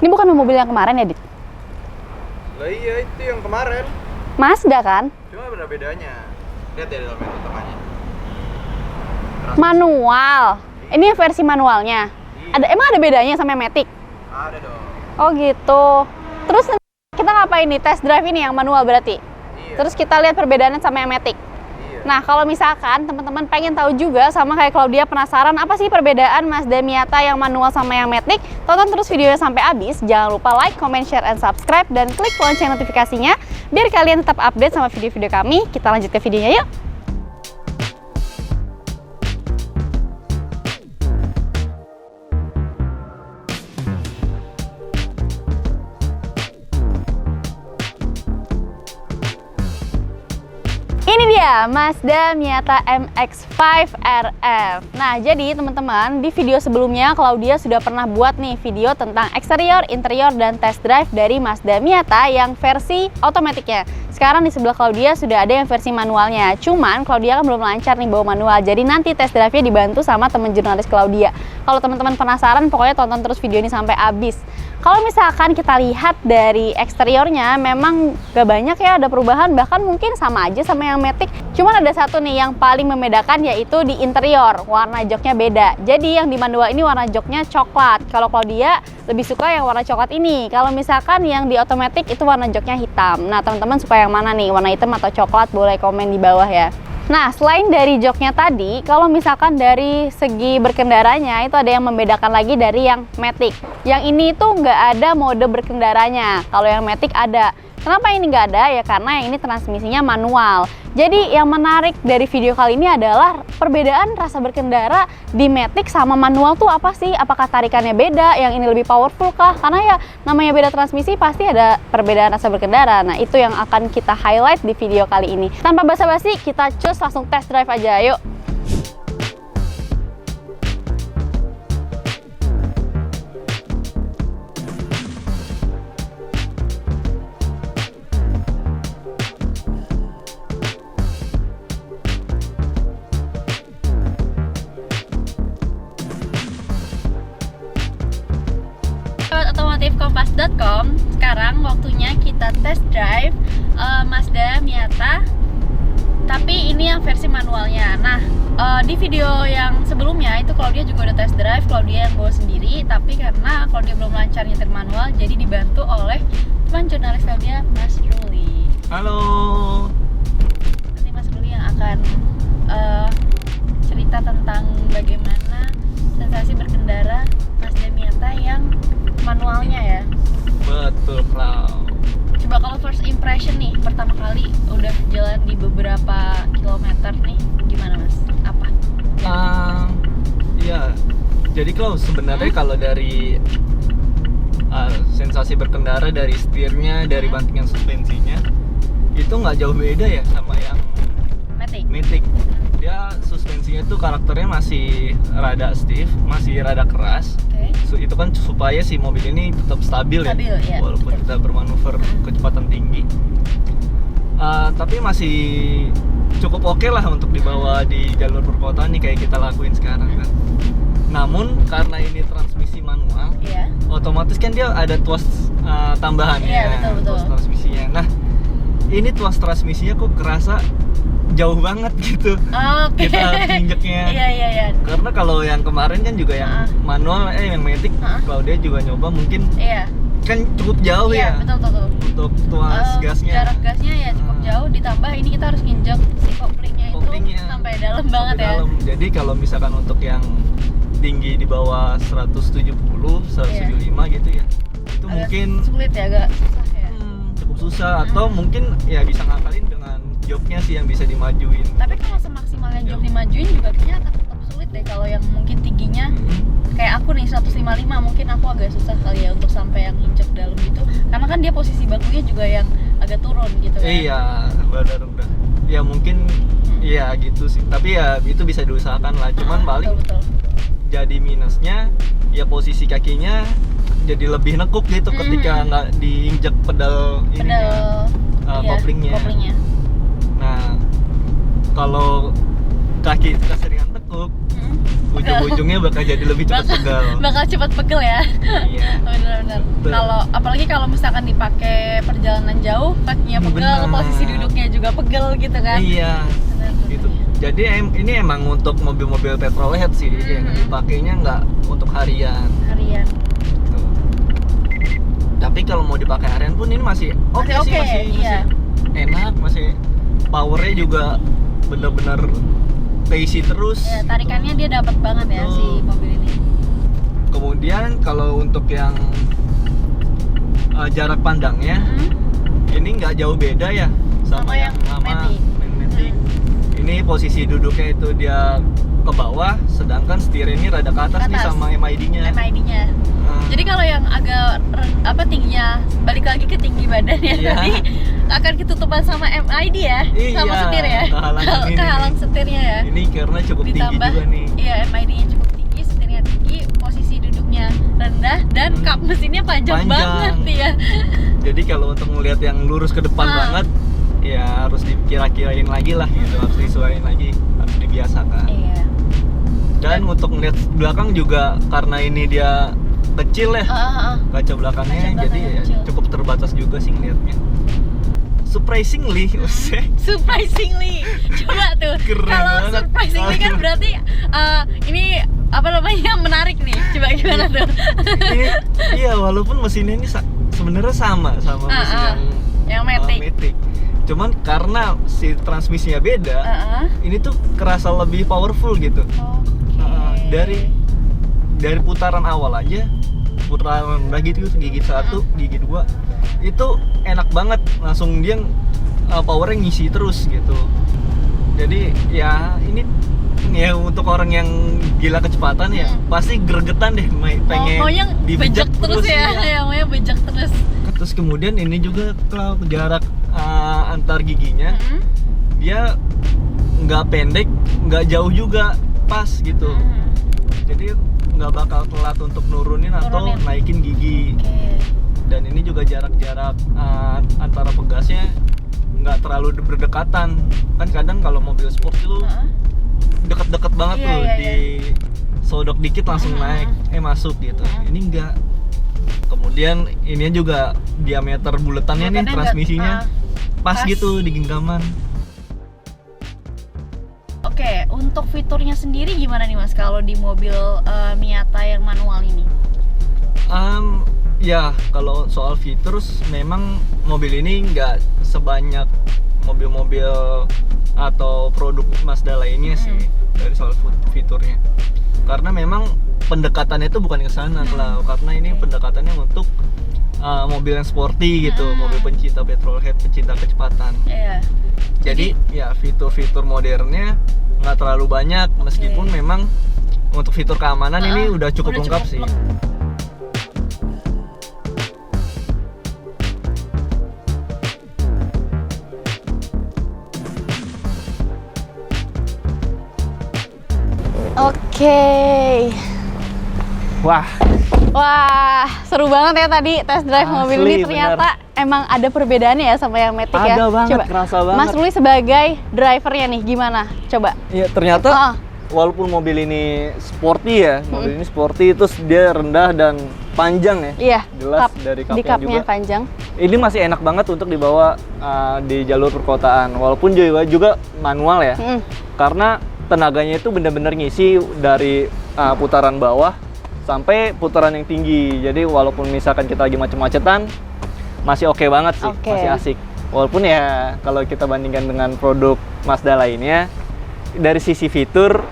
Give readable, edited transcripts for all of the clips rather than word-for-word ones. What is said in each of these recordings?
Ini bukan mobil yang kemarin ya, Dit? Lah iya, itu yang kemarin. Mazda kan? Cuma ada bedanya. Lihat ya dalam menu utamanya. Manual. Ini yang versi manualnya. Iya. Emang ada bedanya sama Matic? Ada dong. Oh gitu. Terus kita ngapain nih? Test drive ini yang manual berarti? Iya. Terus kita lihat perbedaannya sama yang Matic. Iya. Nah, kalau misalkan teman-teman pengen tahu juga sama kayak Claudia penasaran apa sih perbedaan Mazda Miata yang manual sama yang Matic, tonton terus videonya sampai habis. Jangan lupa like, comment, share, and subscribe, dan klik lonceng notifikasinya biar kalian tetap update sama video-video kami. Kita lanjut ke videonya yuk. Ini dia Mazda Miata MX-5 RF. Nah, jadi teman-teman, di video sebelumnya Claudia sudah pernah buat nih video tentang eksterior, interior, dan test drive dari Mazda Miata yang versi otomatiknya. Sekarang di sebelah Claudia sudah ada yang versi manualnya. Cuman Claudia kan belum lancar nih bawa manual. Jadi nanti test drive-nya dibantu sama teman jurnalis Claudia. Kalau teman-teman penasaran, pokoknya tonton terus video ini sampai habis. Kalau misalkan kita lihat dari eksteriornya, memang gak banyak ya ada perubahan, bahkan mungkin sama aja sama yang Matic. Cuman ada satu nih yang paling membedakan, yaitu di interior, warna joknya beda. Jadi yang di manual ini warna joknya coklat. Kalau Claudia lebih suka yang warna coklat ini. Kalau misalkan yang di otomatis itu warna joknya hitam. Nah, teman-teman suka yang mana nih? Warna hitam atau coklat? Boleh komen di bawah ya. Nah, selain dari joknya tadi, kalau misalkan dari segi berkendaranya, itu ada yang membedakan lagi dari yang Matic. Yang ini tuh nggak ada mode berkendaranya, kalau yang Matic ada. Kenapa ini nggak ada? Ya karena yang ini transmisinya manual. Jadi yang menarik dari video kali ini adalah perbedaan rasa berkendara di Matic sama manual tuh apa sih? Apakah tarikannya beda? Yang ini lebih powerful kah? Karena ya namanya beda transmisi pasti ada perbedaan rasa berkendara. Nah, itu yang akan kita highlight di video kali ini. Tanpa basa-basi, kita cus langsung test drive aja, yuk! Otomotifkompas.com. Sekarang waktunya kita test drive Mazda Miata, tapi ini yang versi manualnya. Nah, di video yang sebelumnya itu Claudia juga udah test drive, Claudia yang bawa sendiri, tapi karena Claudia belum lancar nyetir manual, jadi dibantu oleh teman jurnalis Claudia, Mas Ruli. Halo. Nanti Mas Ruli yang akan cerita tentang bagaimana sensasi berkendara Mazda Miata yang manualnya ya. Betul, Clau. Coba kalau first impression nih, pertama kali udah jalan di beberapa kilometer nih, gimana Mas? Apa? Iya. Jadi Clau, sebenarnya kalau dari sensasi berkendara, dari setirnya, dari bantingan suspensinya, itu nggak jauh beda ya sama yang Matic. Dia suspensinya tuh karakternya masih rada stiff, masih rada keras. Itu kan supaya si mobil ini tetap stabil ya, ya, walaupun kita bermanuver kecepatan tinggi. Tapi masih cukup oke lah untuk dibawa di jalur perkotaan nih kayak kita lakuin sekarang kan. Namun karena ini transmisi manual, otomatis kan dia ada tuas tambahannya, betul. tuas transmisinya. Nah, ini tuas transmisinya kok kerasa jauh banget gitu. Kita harus nginjeknya. Iya. Karena kalau yang kemarin kan juga yang manual, yang Matic, Claudia juga nyoba mungkin kan cukup jauh ya. Betul. Untuk tuas gasnya. Jarak gasnya ya cukup jauh, ditambah ini kita harus nginjek si koplingnya itu sampai dalam banget ya. Jadi kalau misalkan untuk yang tinggi di bawah 170, 175 gitu ya, sulit ya, agak susah ya. Cukup susah, atau mungkin ya bisa ngakalin dengan joknya sih yang bisa dimajuin. Tapi kalau semaksimalnya jok dimajuin juga kayaknya akan tetap sulit deh kalau yang mungkin tingginya kayak aku nih 155, mungkin aku agak susah kali ya untuk sampai yang injek dalam gitu. Karena kan dia posisi bakunya juga yang agak turun gitu kan. Iya, benar udah. Ya mungkin ya gitu sih. Tapi ya itu bisa diusahakan lah. Cuman paling betul. jadi minusnya ya posisi kakinya jadi lebih nekuk gitu ketika nggak diinjek pedal ininya, koplingnya. Nah, kalau kaki keseringan tekuk, ujung-ujungnya bakal jadi lebih cepat pegal. Bakal cepat pegel ya. Iya. Benar-benar. Kalau apalagi kalau misalkan dipakai perjalanan jauh, kakinya pegel, posisi duduknya juga pegel gitu kan. Iya. Benar, gitu. Jadi ini emang untuk mobil-mobil petrolhead sih, yang dipakainya nggak untuk harian. Gitu. Tapi kalau mau dipakai harian pun ini masih oke sih, masih enak, masih powernya juga bener-bener keisi terus. Ya, tarikannya dia dapat banget ya si mobil ini. Kemudian kalau untuk yang jarak pandangnya, ini nggak jauh beda ya sama yang lama Matic. Ini posisi duduknya itu dia ke bawah, sedangkan setir ini rada ke atas nih sama MID-nya. Jadi kalau yang agak tingginya balik lagi ke tinggi badannya tadi akan ketutupan sama MID ya, sama setir ya. Kehalang setirnya ya. Ini karena cukup ditambah, tinggi juga nih. Iya, MID-nya cukup tinggi, setirnya tinggi, posisi duduknya rendah dan kap mesinnya panjang banget ya. Jadi kalau untuk melihat yang lurus ke depan banget, ya harus dikira-kirain lagi lah gitu, harus disesuaiin lagi, harus dibiasakan. Iya. Dan untuk melihat belakang juga karena ini dia kecil ya, kaca belakangnya jadi ya cukup terbatas juga sih ngeliatnya. Surprisingly, coba tuh. Kalau surprisingly kan berarti ini apa namanya menarik nih. Coba gimana tuh? Ini, iya, walaupun mesinnya ini sebenarnya sama mesin yang Matic. Cuman karena si transmisinya beda, ini tuh kerasa lebih powerful gitu. Dari putaran awal aja, putaran rendah gitu, gigi 1, gigi 2 itu enak banget, langsung dia powernya ngisi terus gitu. Jadi ya ini ya untuk orang yang gila kecepatan ya pasti gregetan deh, pengen maunya bejek terus ya. Maunya bejek terus. Terus kemudian ini juga kalau jarak antar giginya dia nggak pendek, nggak jauh juga, pas gitu. Jadi nggak bakal telat untuk nurunin atau naikin gigi. Dan ini juga jarak-jarak antara pegasnya nggak terlalu berdekatan. Kan kadang kalau mobil sport itu deket-deket banget tuh, di sodok dikit langsung naik, masuk gitu. Ini enggak. Kemudian ini juga diameter buletannya nih, transmisinya pas gitu di genggaman. Oke, untuk fiturnya sendiri gimana nih Mas kalau di mobil Miata yang manual ini? Ya kalau soal fitur memang mobil ini nggak sebanyak mobil-mobil atau produk Mazda lainnya sih dari soal fiturnya. Karena memang pendekatannya itu bukan ke sana lah, karena ini pendekatannya untuk mobil yang sporty gitu, mobil pencinta petrolhead, pencinta kecepatan. Jadi ya fitur-fitur modernnya nggak terlalu banyak, meskipun memang untuk fitur keamanan ini udah cukup lengkap sih. Oke. Wah, seru banget ya tadi test drive mobil ini. Ternyata emang ada perbedaannya ya sama yang Matic ya. Ada banget, coba, kerasa banget. Mas Ruli sebagai drivernya nih gimana? Coba. Iya, ternyata walaupun mobil ini sporty ya, mobil ini sporty, terus dia rendah dan panjang ya. Iya. Jelas dari kapnya juga panjang. Ini masih enak banget untuk dibawa di jalur perkotaan, walaupun juga manual ya. Karena tenaganya itu benar-benar ngisi dari putaran bawah sampai putaran yang tinggi. Jadi walaupun misalkan kita lagi macet-macetan, masih oke banget sih, masih asik. Walaupun ya kalau kita bandingkan dengan produk Mazda lainnya, dari sisi fitur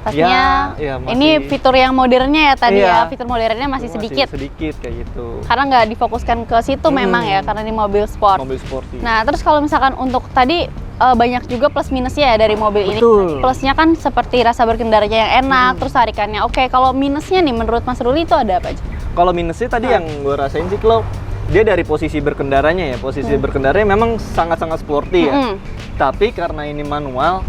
atasnya. Ya, Ini fitur yang modernnya ya tadi Iya. ya, fitur modernnya masih sedikit. Sedikit kayak gitu. Karena nggak difokuskan ke situ memang ya, karena ini mobil sport. Mobil sporty. Nah, terus kalau misalkan untuk tadi banyak juga plus minusnya ya dari mobil ini. Betul. Plusnya kan seperti rasa berkendaranya yang enak, terus tarikannya oke. Kalau minusnya nih menurut Mas Ruli itu ada apa aja? Kalau minusnya tadi yang gue rasain sih, Klo, dia dari posisi berkendaranya ya, posisi berkendaranya memang sangat-sangat sporty ya. Tapi karena ini manual,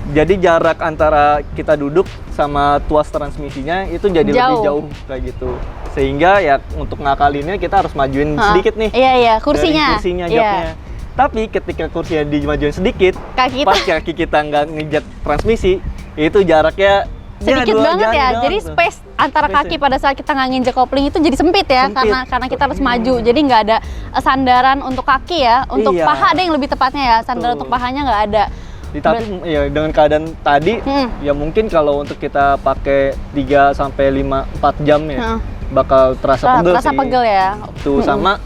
jadi jarak antara kita duduk sama tuas transmisinya itu jadi lebih jauh kayak gitu. Sehingga ya untuk ngakalinnya kita harus majuin sedikit nih. Iya, kursinya. Dari kursinya, joknya. Tapi ketika kursinya dimajuin sedikit, pas kaki kita nggak ngejak transmisi, itu jaraknya sedikit banget ya. Jadi space antara kaki pada saat kita nggak nginjek kopling itu jadi sempit ya, karena kita harus maju. Jadi nggak ada sandaran untuk kaki ya, untuk paha ada yang lebih tepatnya ya, sandaran untuk pahanya nggak ada. Tapi ya dengan keadaan tadi, ya mungkin kalau untuk kita pakai 3 sampai 4 jam ya, bakal terasa pegel sih. Terasa pegel ya. Tuh sama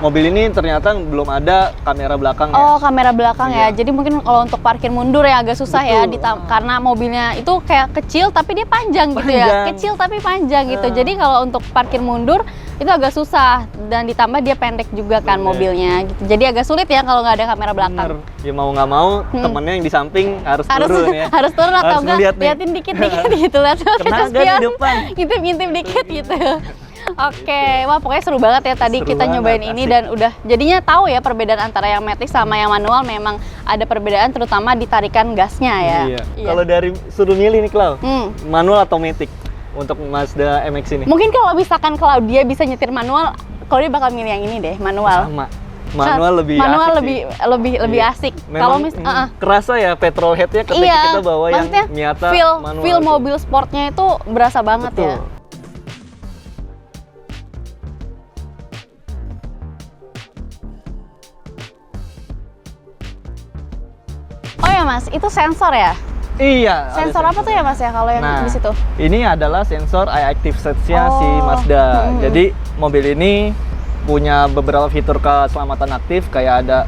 mobil ini ternyata belum ada kamera belakang ya. Oh, kamera belakang ya. Jadi mungkin kalau untuk parkir mundur ya agak susah ya, karena mobilnya itu kayak kecil tapi dia panjang gitu ya. Kecil tapi panjang gitu. Jadi kalau untuk parkir mundur itu agak susah, dan ditambah dia pendek juga kan mobilnya gitu. Jadi agak sulit ya kalau nggak ada kamera belakang. Ya mau nggak mau temennya yang di samping harus turun ya. Harus turun atau enggak liatin dikit-dikit gitu, lihat kena di depan. Ngintip-ngintip dikit gitu. Oke, wah pokoknya seru banget ya tadi kita nyobain ini, dan udah jadinya tahu ya perbedaan antara yang matic sama yang manual. Memang ada perbedaan terutama di tarikan gasnya ya. Iya. Kalau dari suruh milih nih, Clau, manual atau matic untuk Mazda MX ini? Mungkin kalau misalkan Claudia bisa nyetir manual, Claudia bakal milih yang ini deh, manual. Sama. Manual lebih asik. Kalau kerasa ya petrol headnya ketika kita bawa yang Miata manual. Feel mobil sportnya itu berasa banget ya. Oh ya Mas, itu sensor ya? Iya. Sensor apa tuh ya Mas ya kalau yang di situ? Ini adalah sensor eye active search-nya si Mazda. Jadi mobil ini punya beberapa fitur keselamatan aktif, kayak ada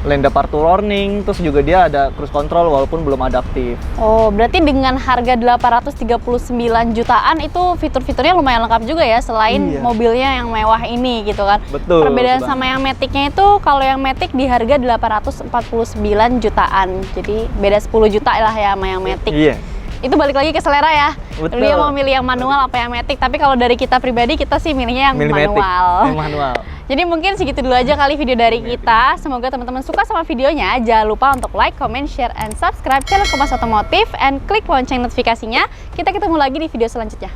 lane departure warning, terus juga dia ada cruise control walaupun belum ada aktif. Oh, berarti dengan harga 839 jutaan itu fitur-fiturnya lumayan lengkap juga ya, selain mobilnya yang mewah ini gitu kan. Betul. Perbedaan sama yang Matic-nya itu, kalau yang Matic di harga 849 jutaan. Jadi beda 10 juta lah ya sama yang Matic. Iya. Itu balik lagi ke selera ya. Betul. Dia mau milih yang manual apa yang Matic, tapi kalau dari kita pribadi kita sih milihnya yang manual. Yang manual. Jadi mungkin segitu dulu aja kali video dari kita. Semoga teman-teman suka sama videonya. Jangan lupa untuk like, comment, share, and subscribe channel Kompas Otomotif, and klik lonceng notifikasinya. Kita ketemu lagi di video selanjutnya.